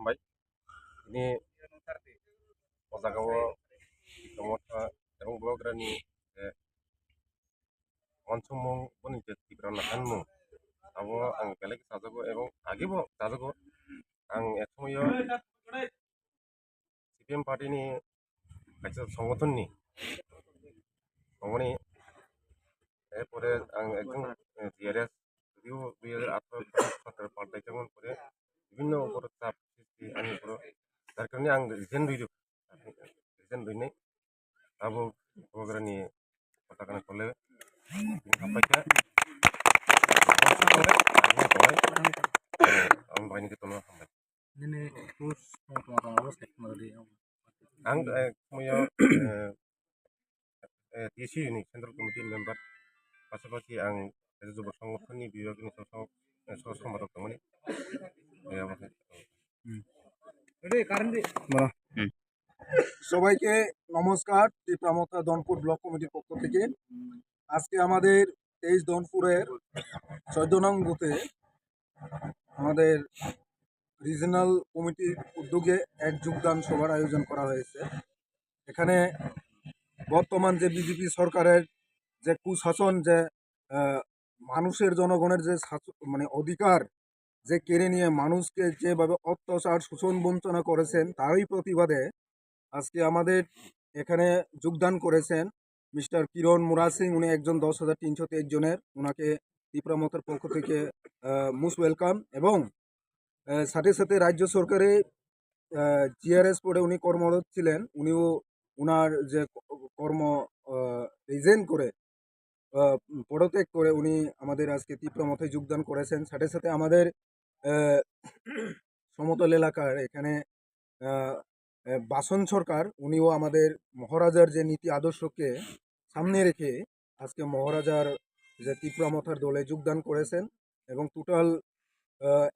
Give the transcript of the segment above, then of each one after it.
हामबाय ini Osakawa Tomota এবং ব্লগরানি অনসমং বনিতে টিপ্রানা আনমু abo ang belek sajago এবং আগেও sajago ang একসময় সিপিএম পার্টিনি কাছে সংগঠননি অমনি এরপরে আং একজন জিআরএস যদিও 2018 পাল্টাই যেমন করে বিভিন্ন উপর চাপ সৃষ্টি আনি উপর তার কারণে আং রিজেন রইনাই abo ব্লগরানি katakan kole sampainya ang bahin kita no sampai Ini terus mau awas kayak kemarin dia. ang moyo DC ini Central Committee member পাশাপাশি ang যুব সংগঠননি বিভাগনি সহ সম্পাদক তেমনি সবাইকে নমস্কার। টিপ্রামথা দনপুর ব্লক কমিটির পক্ষ থেকে আজকে আমাদের 23 দনপুরের 14 নং বুথে আমাদের রিজনাল কমিটির উদ্যোগে এক যোগদান সভার আয়োজন করা হয়েছে। এখানে বর্তমান যে বিজেপি সরকারের যে কুশাসন, যে মানুষের জনগণের যে মানে অধিকার যে কেড়ে নিয়ে মানুষকে যেভাবে অত্যাচার শোষণ বঞ্চনা করেছেন, তারই প্রতিবাদে আজকে আমাদের এখানে যোগদান করেছেন মিস্টার কিরণ মুরা সিং। উনি একজন 10,323 জনের, ওনাকে টিপ্রামথার পক্ষ থেকে মোস্ট ওয়েলকাম। এবং সাথে সাথে রাজ্য সরকারে জিআরএস পদে উনি কর্মরত ছিলেন, উনিও ওনার যে কর্ম রিজেন করে পদত্যাগ করে উনি আমাদের আজকে টিপ্রামথায় যোগদান করেছেন। সাথে সাথে আমাদের সমতল এলাকার এখানে বাসন সরকার, উনিও আমাদের মহারাজার যে নীতি আদর্শকে সামনে রেখে আজকে মহারাজার যে টিপ্রামথার দলে যোগদান করেছেন। এবং টোটাল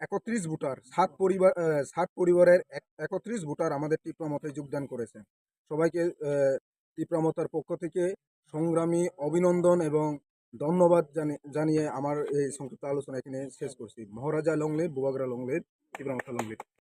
31 ভোটার, 7 পরিবারের 31 ভোটার আমাদের টিপ্রামথায় যোগদান করেছেন। সবাইকে টিপ্রামথার পক্ষ থেকে সংগ্রামী অভিনন্দন এবং ধন্যবাদ জানিয়ে আমার এই সংক্ষিপ্ত আলোচনা এখানে শেষ করছি। মহারাজা লংলিট, বুবাগরা লংলিট, টিপ্রামথা লংলিট।